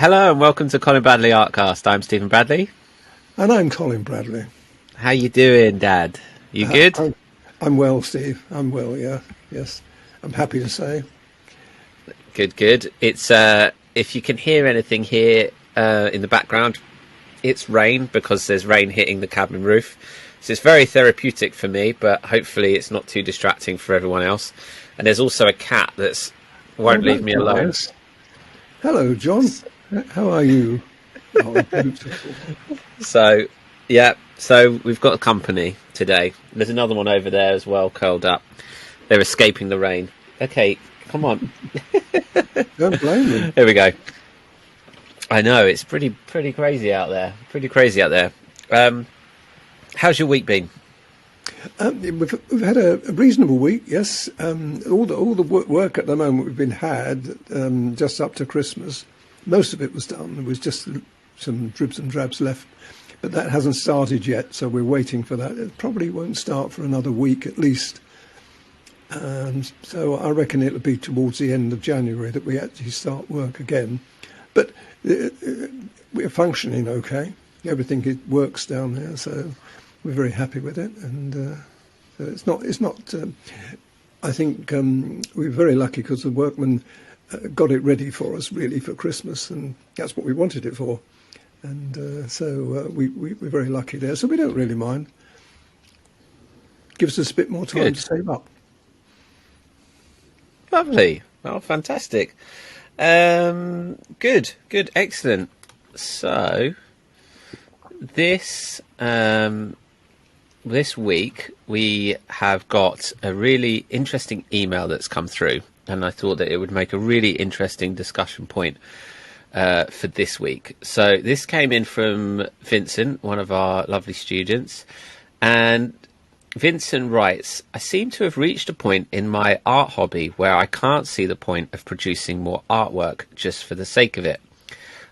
Hello and welcome to Colin Bradley Artcast. I'm Stephen Bradley. And I'm Colin Bradley. How you doing, Dad? You good? I'm well, Steve. I'm well, yeah. Yes. I'm happy to say. Good. It's if you can hear anything here in the background, it's rain because there's rain hitting the cabin roof. So it's very therapeutic for me, but hopefully it's not too distracting for everyone else. And there's also a cat that won't leave me alone. Nice. Hello, John. How are you? Oh, beautiful. So we've got a company today. There's another one over there as well, curled up. They're escaping the rain. Okay, come on. Don't blame me. Here we go. I know, it's pretty crazy out there. How's your week been? We've had a reasonable week, yes. All the work at the moment we've been had just up to Christmas. Most of it was done. There was just some dribs and drabs left, but that hasn't started yet, so we're waiting for that. It probably won't start for another week at least. So I reckon it'll be towards the end of January that we actually start work again. But we're functioning okay. Everything works down there, so we're very happy with it. And so it's not. I think we're very lucky because the workmen got it ready for us really for Christmas, and that's what we wanted it for. And so we're very lucky there. So we don't really mind. Gives us a bit more time to save up. Lovely. Oh, fantastic. Good. Excellent. So this week we have got a really interesting email that's come through, and I thought that it would make a really interesting discussion point for this week. So this came in from Vincent, one of our lovely students, and Vincent writes, I seem to have reached a point in my art hobby where I can't see the point of producing more artwork just for the sake of it.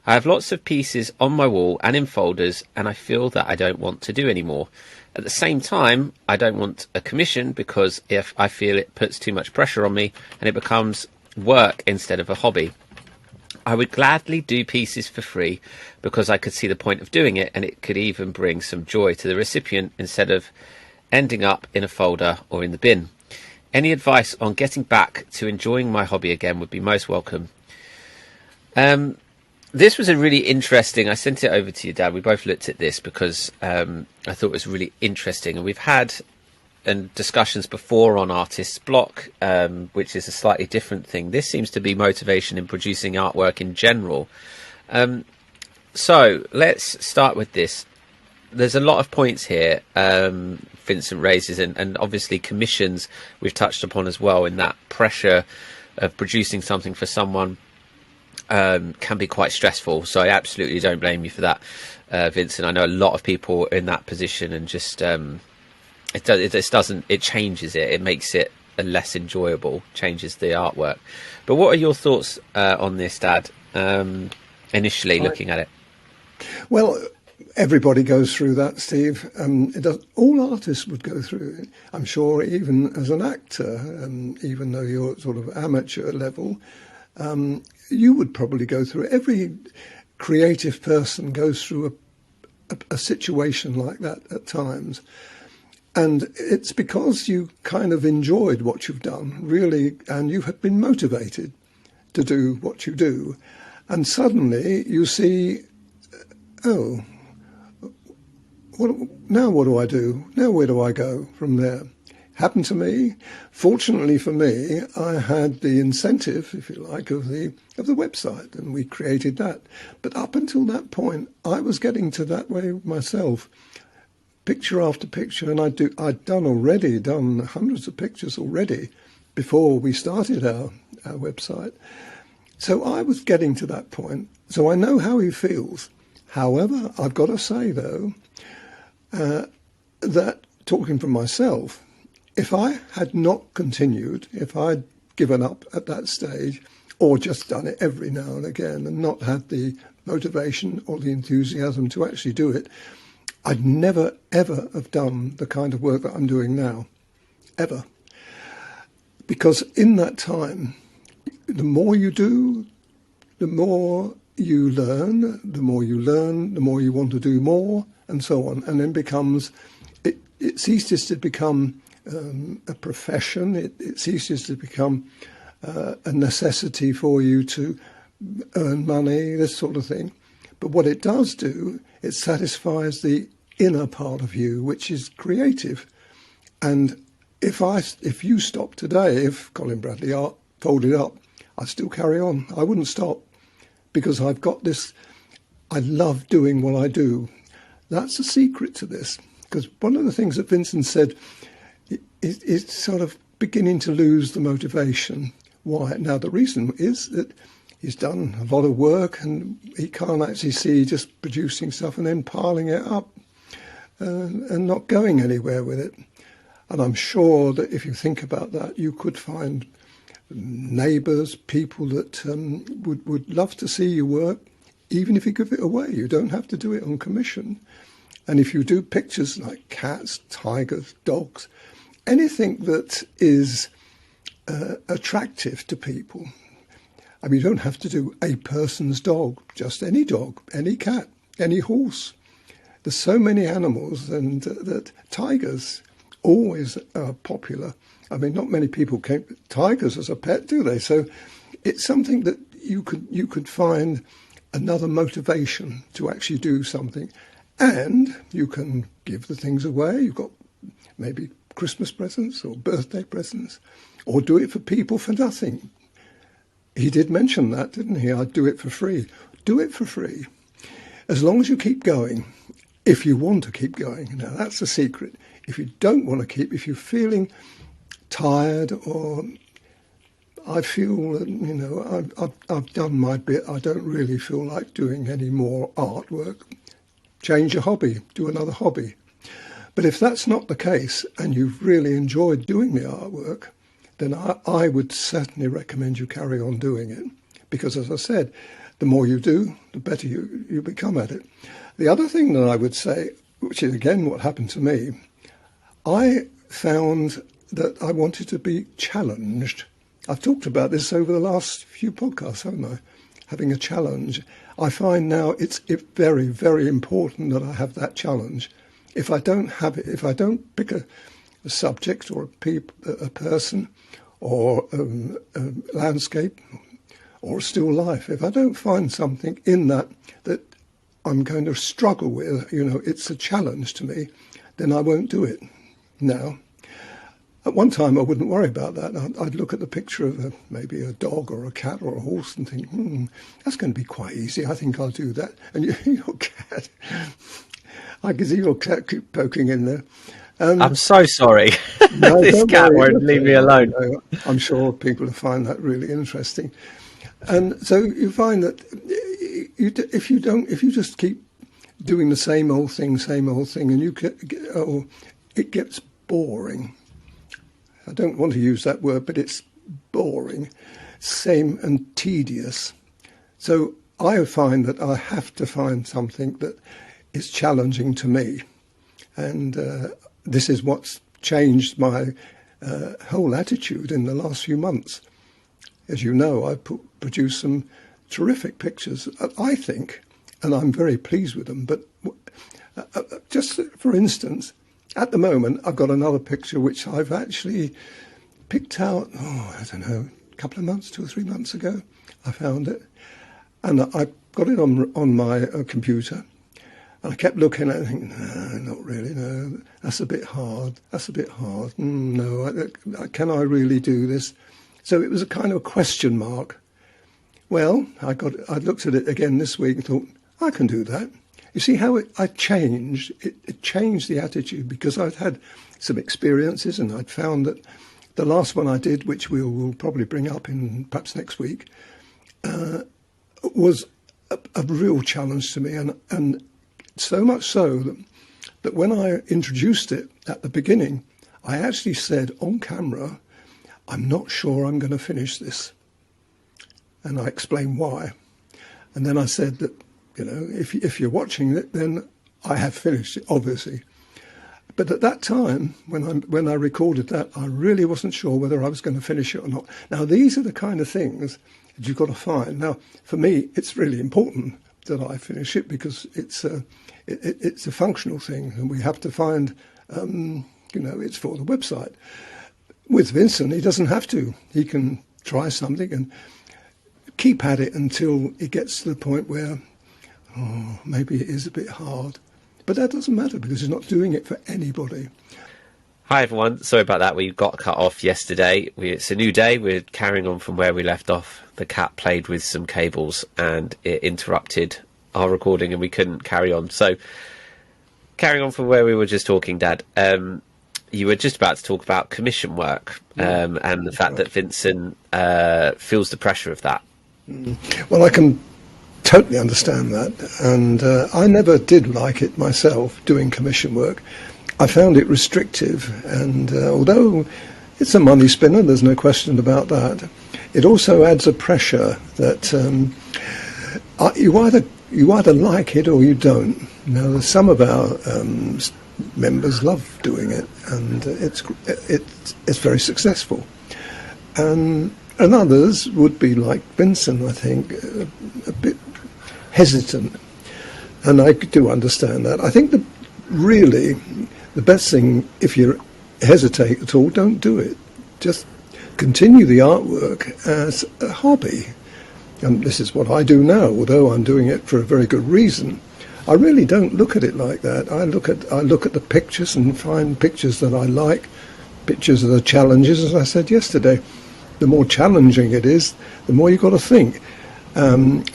I have lots of pieces on my wall and in folders, and I feel that I don't want to do any more. At the same time, I don't want a commission because if I feel it puts too much pressure on me and it becomes work instead of a hobby. I would gladly do pieces for free because I could see the point of doing it, and it could even bring some joy to the recipient instead of ending up in a folder or in the bin. Any advice on getting back to enjoying my hobby again would be most welcome. This was a really interesting, I sent it over to you, Dad. We both looked at this because I thought it was really interesting. And we've had discussions before on Artist's Block, which is a slightly different thing. This seems to be motivation in producing artwork in general. So let's start with this. There's a lot of points here Vincent raises, and obviously commissions we've touched upon as well, in that pressure of producing something for someone can be quite stressful. So I absolutely don't blame you for that, Vincent. I know a lot of people in that position, and just it changes it. It makes it less enjoyable, changes the artwork. But what are your thoughts on this, Dad, initially looking at it? Well, everybody goes through that, Steve. All artists would go through it. I'm sure even as an actor, even though you're sort of amateur level, you would probably go through it. Every creative person goes through a situation like that at times. And it's because you kind of enjoyed what you've done, really, and you have been motivated to do what you do. And suddenly you see, oh, what do I do? Now where do I go from there? Happened to me. Fortunately for me, I had the incentive, if you like, of the website, and we created that. But up until that point, I was getting to that way myself, picture after picture, and I'd done hundreds of pictures already before we started our website. So I was getting to that point. So I know how he feels. However, I've got to say though, that talking for myself, if I had not continued, if I'd given up at that stage, or just done it every now and again and not had the motivation or the enthusiasm to actually do it, I'd never, ever have done the kind of work that I'm doing now, ever. Because in that time, the more you do, the more you learn, the more you want to do more, and so on. And then it ceases to become a profession. It ceases to become a necessity for you to earn money, this sort of thing. But what it does do, it satisfies the inner part of you, which is creative. And if you stop today, if Colin Bradley art folded up, I'd still carry on. I wouldn't stop, because I've got this, I love doing what I do. That's the secret to this. Because one of the things that Vincent said, it's sort of beginning to lose the motivation. Why? Now, the reason is that he's done a lot of work and he can't actually see just producing stuff and then piling it up and not going anywhere with it. And I'm sure that if you think about that, you could find neighbours, people that would love to see your work, even if you give it away. You don't have to do it on commission. And if you do pictures like cats, tigers, dogs, anything that is attractive to people. I mean, you don't have to do a person's dog, just any dog, any cat, any horse. There's so many animals, and that tigers always are popular. I mean, not many people keep tigers as a pet, do they? So it's something that you could find another motivation to actually do something. And you can give the things away. You've got maybe Christmas presents or birthday presents, or do it for people for nothing. He did mention that, didn't he? I'd do it for free. Do it for free. As long as you keep going, if you want to keep going. Now, that's the secret. If you don't want to keep, if you're feeling tired, or I feel that, I've done my bit, I don't really feel like doing any more artwork, change your hobby, do another hobby. But if that's not the case and you've really enjoyed doing the artwork, then I would certainly recommend you carry on doing it. Because as I said, the more you do, the better you become at it. The other thing that I would say, which is again what happened to me, I found that I wanted to be challenged. I've talked about this over the last few podcasts, haven't I? Having a challenge. I find now it's very, very important that I have that challenge. If I don't have it, if I don't pick a subject or a person or a landscape or a still life, if I don't find something in that I'm going to struggle with, it's a challenge to me, then I won't do it. Now, at one time I wouldn't worry about that. I'd look at the picture of maybe a dog or a cat or a horse and think, that's going to be quite easy. I think I'll do that. And your cat, I can see your cat keep poking in there. I'm so sorry. No, This cat won't leave me alone. I'm sure people will find that really interesting. And so you find that if you just keep doing the same old thing, and it gets boring. I don't want to use that word, but it's boring, same and tedious. So I find that I have to find something that is challenging to me. And this is what's changed my whole attitude in the last few months. As you know, I produced some terrific pictures, I think, and I'm very pleased with them. But just for instance, at the moment, I've got another picture which I've actually picked out, I don't know, a couple of months, 2 or 3 months ago. I found it. And I got it on my computer. And I kept looking at it and thinking, no, not really, no, that's a bit hard. No, can I really do this? So it was a kind of a question mark. Well, I looked at it again this week and thought, I can do that. You see how I changed? It changed the attitude because I'd had some experiences and I'd found that the last one I did, which we'll probably bring up in perhaps next week, was a real challenge to me. And so much so that when I introduced it at the beginning, I actually said on camera, I'm not sure I'm going to finish this. And I explained why. And then I said that, if you're watching it, then I have finished it, obviously. But at that time, when I recorded that, I really wasn't sure whether I was going to finish it or not. Now, these are the kind of things that you've got to find. Now, for me, it's really important that I finish it because it's a functional thing, and we have to find, it's for the website. With Vincent, he doesn't have to. He can try something and keep at it until it gets to the point where, maybe it is a bit hard. But that doesn't matter because he's not doing it for anybody. Hi everyone, sorry about that. We got cut off yesterday. It's a new day. We're carrying on from where we left off. The cat played with some cables and it interrupted our recording and we couldn't carry on. So, carrying on from where we were just talking, Dad, you were just about to talk about commission work and the fact that Vincent feels the pressure of that. Well, I can totally understand that, and I never did like it myself, doing commission work. I found it restrictive, and although it's a money spinner, there's no question about that, it also adds a pressure that you either like it or you don't. Now, some of our members love doing it, and it's very successful. And others would be like Vincent, I think, a bit hesitant, and I do understand that. I think really the best thing, if you hesitate at all, don't do it. Just continue the artwork as a hobby. And this is what I do now, although I'm doing it for a very good reason. I really don't look at it like that. I look at the pictures and find pictures that I like, pictures of the challenges, as I said yesterday. The more challenging it is, the more you've got to think.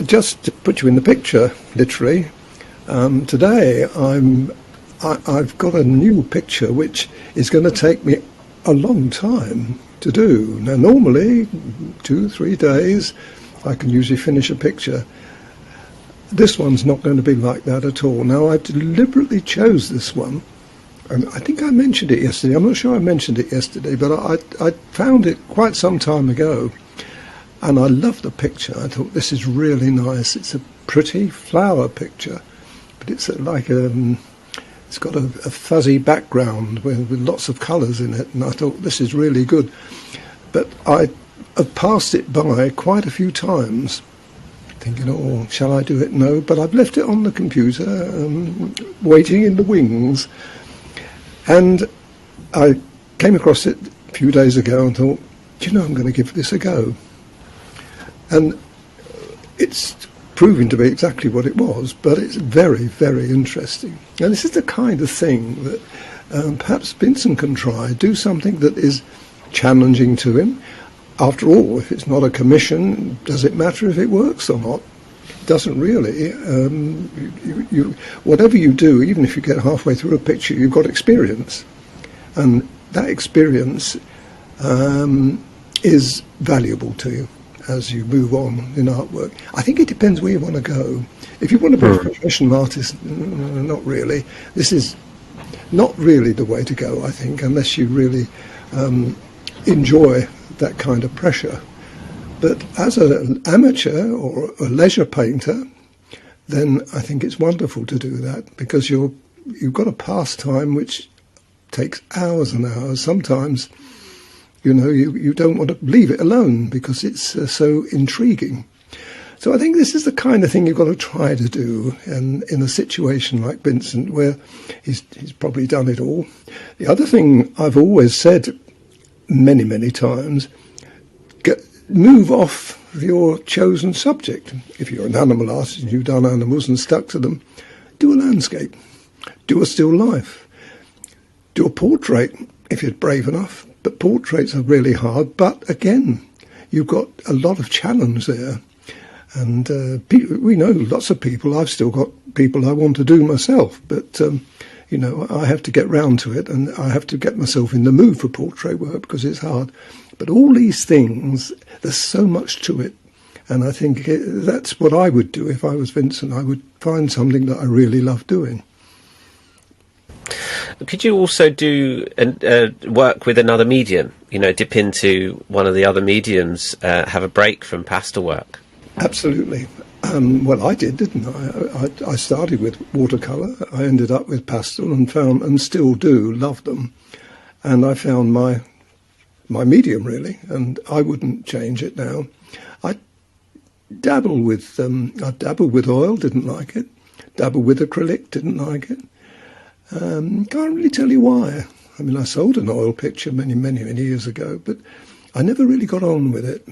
Just to put you in the picture, literally, today I've got a new picture which is going to take me a long time to do. Now, normally 2-3 days I can usually finish a picture. This one's not going to be like that at all. Now, I deliberately chose this one, and I think I mentioned it yesterday. I'm not sure I mentioned it yesterday, but I found it quite some time ago. And I love the picture. I thought, this is really nice. It's a pretty flower picture, but it's it's got a fuzzy background with lots of colours in it. And I thought, this is really good. But I have passed it by quite a few times, thinking, shall I do it? No, but I've left it on the computer, waiting in the wings. And I came across it a few days ago and thought, I'm going to give this a go. And it's proving to be exactly what it was, but it's very, very interesting. And this is the kind of thing that perhaps Vincent can try, do something that is challenging to him. After all, if it's not a commission, does it matter if it works or not? It doesn't really. Whatever you do, even if you get halfway through a picture, you've got experience. And that experience is valuable to you as you move on in artwork. I think it depends where you want to go. If you want to be a professional artist, not really. This is not really the way to go, I think, unless you really enjoy that kind of pressure. But as an amateur or a leisure painter, then I think it's wonderful to do that, because you've got a pastime which takes hours and hours. Sometimes you don't want to leave it alone because it's so intriguing. So I think this is the kind of thing you've got to try to do, and in a situation like Vincent, where he's probably done it all. The other thing I've always said many, many times, move off your chosen subject. If you're an animal artist and you've done animals and stuck to them, do a landscape, do a still life, do a portrait if you're brave enough. But portraits are really hard. But again, you've got a lot of challenge there. And we know lots of people. I've still got people I want to do myself. But, I have to get round to it, and I have to get myself in the mood for portrait work because it's hard. But all these things, there's so much to it. And I think that's what I would do if I was Vincent. I would find something that I really love doing. Could you also do work with another medium? Dip into one of the other mediums, have a break from pastel work? Absolutely. Well, I did, didn't I? I started with watercolour. I ended up with pastel and still do love them. And I found my medium, really, and I wouldn't change it now. I dabbled with oil, didn't like it. Dabbled with acrylic, didn't like it. Can't really tell you why. I mean, I sold an oil picture many years ago, but I never really got on with it.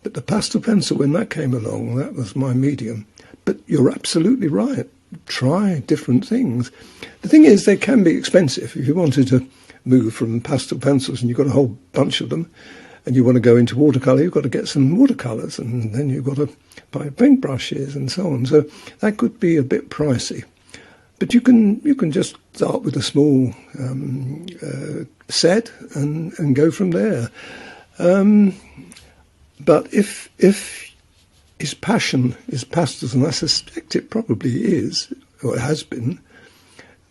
But the pastel pencil, when that came along, that was my medium. But you're absolutely right. Try different things. The thing is, they can be expensive. If you wanted to move from pastel pencils and you've got a whole bunch of them, and you want to go into watercolour, you've got to get some watercolours, and then you've got to buy paintbrushes and so on. So that could be a bit pricey. But you can just start with a small set and go from there. But if his passion is pastels, and I suspect it probably is, or it has been,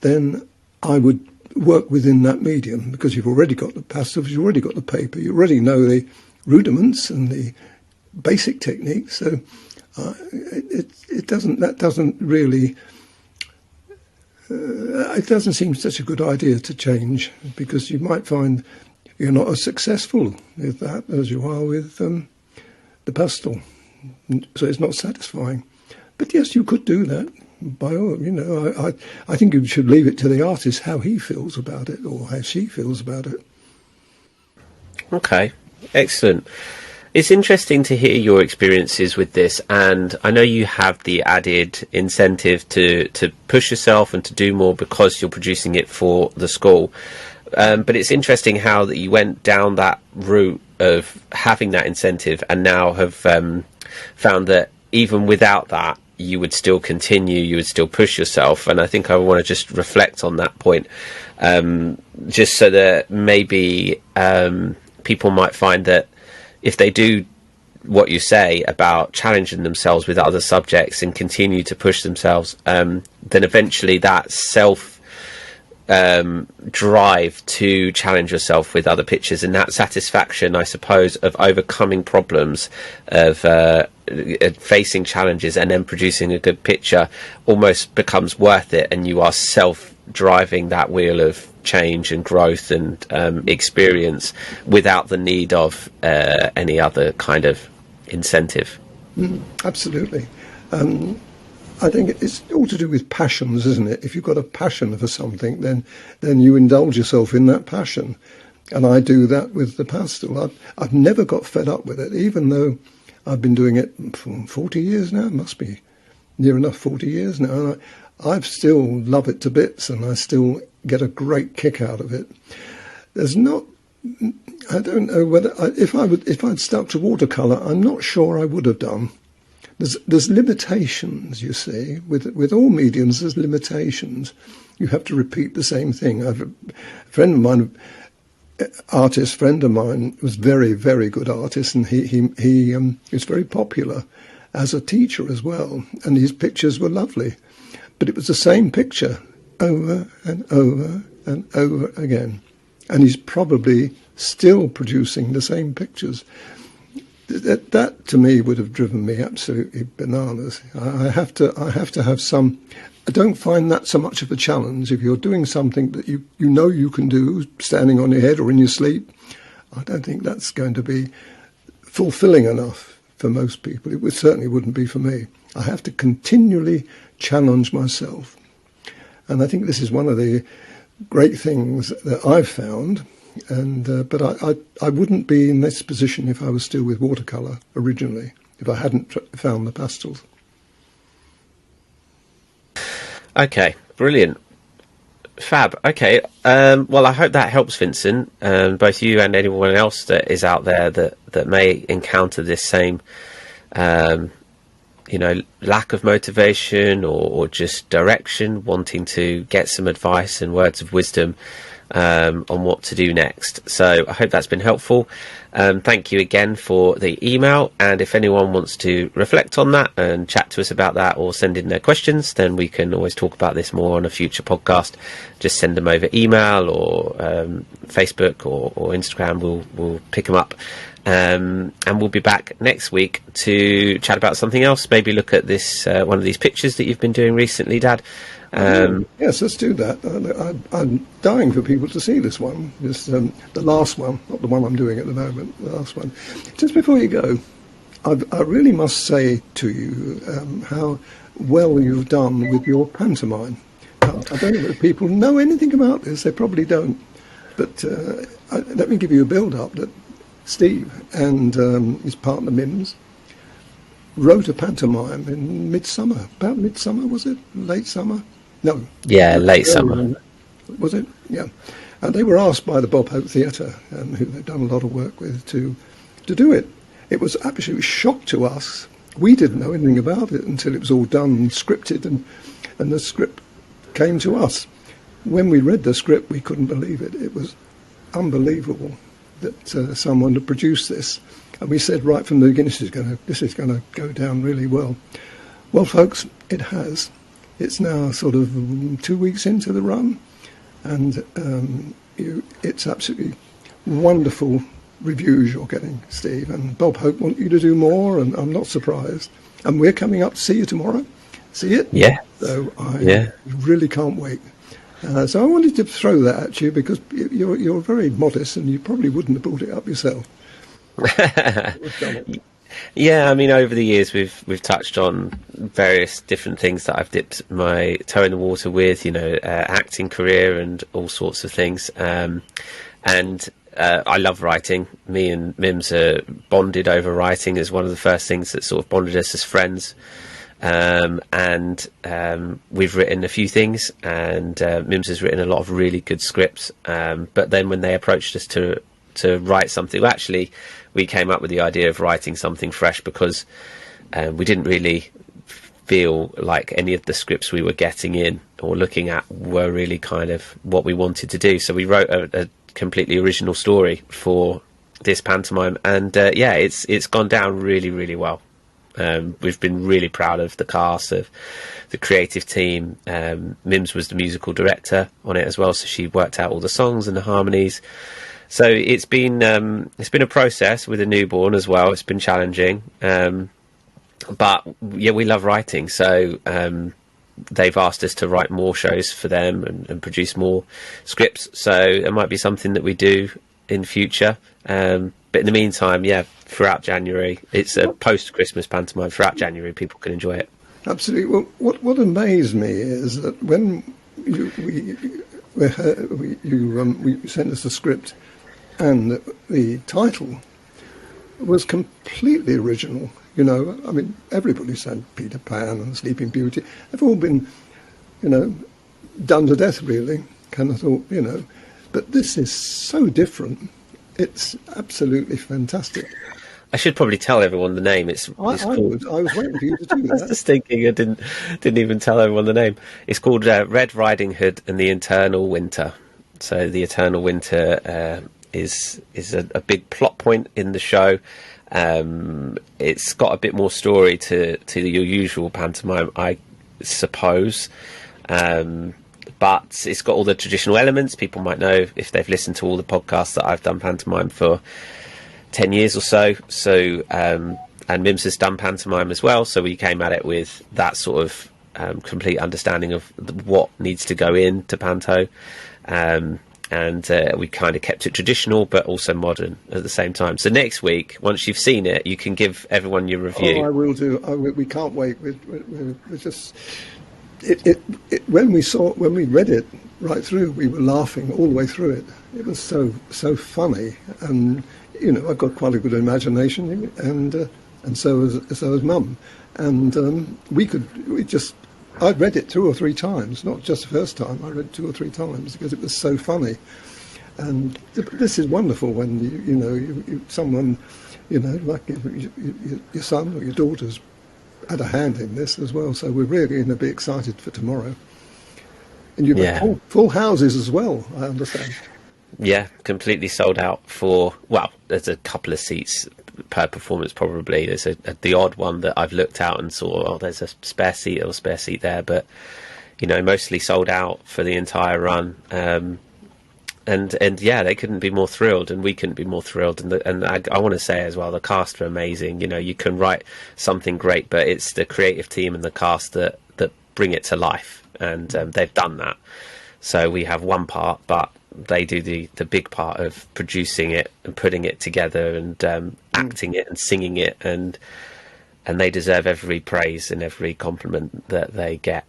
then I would work within that medium, because you've already got the pastels, you've already got the paper, you already know the rudiments and the basic techniques. So it doesn't seem such a good idea to change, because you might find you're not as successful with that as you are with the pastel. So it's not satisfying. But yes, you could do that. By all, I think you should leave it to the artist how he feels about it, or how she feels about it. Okay, excellent. It's interesting to hear your experiences with this, and I know you have the added incentive to push yourself and to do more because you're producing it for the school. But it's interesting how that you went down that route of having that incentive, and now have found that even without that, you would still continue, you would still push yourself. And I think I want to just reflect on that point, just so that maybe people might find that if they do what you say about challenging themselves with other subjects and continue to push themselves, then eventually that self drive to challenge yourself with other pictures, and that satisfaction, I suppose, of overcoming problems, of facing challenges and then producing a good picture, almost becomes worth it, and you are self-driving that wheel of change and growth and experience without the need of any other kind of incentive. Absolutely. I think it's all to do with passions, isn't it? If you've got a passion for something, then you indulge yourself in that passion. And I do that with the pastel. I've never got fed up with it, even though I've been doing it for 40 years now. It must be near enough 40 years now. And I still love it to bits, and I still get a great kick out of it. I don't know whether if I'd stuck to watercolour, I'm not sure I would have done. There's limitations, you see. With all mediums, there's limitations. You have to repeat the same thing. A friend of mine, artist friend of mine, was very, very good artist, and he was very popular as a teacher as well. And his pictures were lovely, but it was the same picture over and over and over again. And he's probably still producing the same pictures. That to me would have driven me absolutely bananas. I have to have some. I don't find that so much of a challenge. If you're doing something that you know you can do, standing on your head or in your sleep, I don't think that's going to be fulfilling enough for most people. It certainly wouldn't be for me. I have to continually challenge myself, and I think this is one of the great things that I've found. And but I wouldn't be in this position if I was still with watercolour originally, if I hadn't found the pastels. Okay, brilliant. Fab. Okay, well, I hope that helps, Vincent, both you and anyone else that is out there that may encounter this same lack of motivation or just direction, wanting to get some advice and words of wisdom on what to do next. So I hope that's been helpful. Thank you again for the email, and if anyone wants to reflect on that and chat to us about that or send in their questions, then we can always talk about this more on a future podcast. Just send them over email or Facebook or Instagram. We'll pick them up And we'll be back next week to chat about something else. Maybe look at this one of these pictures that you've been doing recently, Dad. Yes, let's do that. I'm dying for people to see this one. The last one, not the one I'm doing at the moment, the last one. Just before you go, I really must say to you how well you've done with your pantomime. Now, I don't know if people know anything about this. They probably don't. But let me give you a build-up that Steve and his partner Mims wrote a pantomime in midsummer. About midsummer, was it? Late summer? No. Yeah, late summer. Was it? Yeah. And they were asked by the Bob Hope Theatre, who they've done a lot of work with, to do it. It was absolutely shock to us. We didn't know anything about it until it was all done and scripted, and the script came to us. When we read the script, we couldn't believe it. It was unbelievable that someone had produced this. And we said right from the beginning, this is going to go down really well. Well, folks, it has. It's now sort of 2 weeks into the run, and it's absolutely wonderful reviews you're getting, Steve. And Bob Hope want you to do more, and I'm not surprised. And we're coming up to see you tomorrow. See it? Yeah. So I really can't wait. So I wanted to throw that at you because you're very modest, and you probably wouldn't have brought it up yourself. Yeah, I mean, over the years we've touched on various different things that I've dipped my toe in the water with, acting career and all sorts of things. And I love writing. Me and Mims are bonded over writing as one of the first things that sort of bonded us as friends. And we've written a few things, and Mims has written a lot of really good scripts. But then when they approached us to write something, well, actually, we came up with the idea of writing something fresh because we didn't really feel like any of the scripts we were getting in or looking at were really kind of what we wanted to do. So we wrote a completely original story for this pantomime, and it's gone down really, really well. We've been really proud of the cast, of the creative team. Mims was the musical director on it as well, so she worked out all the songs and the harmonies. So it's been a process with a newborn as well. It's been challenging, but yeah, we love writing. So they've asked us to write more shows for them and produce more scripts. So it might be something that we do in future. But in the meantime, throughout January, it's a post-Christmas pantomime. Throughout January, people can enjoy it. Absolutely. Well, what amazed me is that when you sent us the script and the title was completely original. I mean, everybody said Peter Pan and Sleeping Beauty. They've all been, done to death, really. Kind of thought, but this is so different. It's absolutely fantastic. I should probably tell everyone the name. I was waiting for you to do that. I was just thinking I didn't even tell everyone the name. It's called Red Riding Hood and the Eternal Winter. So the Eternal Winter is a big plot point in the show. It's got a bit more story to your usual pantomime, I suppose. But it's got all the traditional elements. People might know if they've listened to all the podcasts that I've done pantomime for 10 years or so. So, and Mims has done pantomime as well. So we came at it with that sort of complete understanding of what needs to go into panto. And we kind of kept it traditional, but also modern at the same time. So next week, once you've seen it, you can give everyone your review. Oh, I will do. We can't wait. We're just... When we read it right through, we were laughing all the way through it. It was so funny, and I've got quite a good imagination, and so has Mum, and I'd read it 2 or 3 times, not just the first time. I read it 2 or 3 times because it was so funny, and this is wonderful when someone like your son or your daughter's had a hand in this as well, so we're really going to be excited for tomorrow. And you've got full houses as well, I understand. Yeah, completely sold out there's a couple of seats per performance probably. There's the odd one that I've looked out and saw, there's a spare seat there, but mostly sold out for the entire run. and yeah, they couldn't be more thrilled, and we couldn't be more thrilled. And I want to say as well, the cast are amazing. You know, you can write something great, but it's the creative team and the cast that bring it to life, and they've done that. So we have one part, but they do the big part of producing it and putting it together and acting it and singing it, and they deserve every praise and every compliment that they get.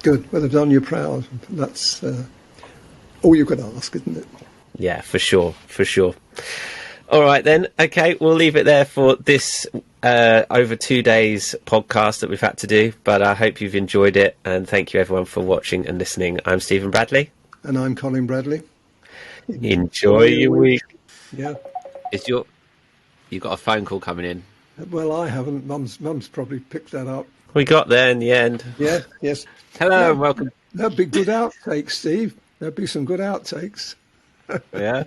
Good. Well, they've done you proud. That's all you could ask, isn't it? Yeah, for sure. All right, then. Okay, we'll leave it there for this over 2 days podcast that we've had to do. But I hope you've enjoyed it, and thank you everyone for watching and listening. I'm Stephen Bradley. And I'm Colin Bradley. Enjoy your week. Yeah. You got a phone call coming in? Well, I haven't. Mum's probably picked that up. We got there in the end. Yeah. Yes. Hello and welcome. That'd be good outtakes, Steve. There'd be some good outtakes. Yeah.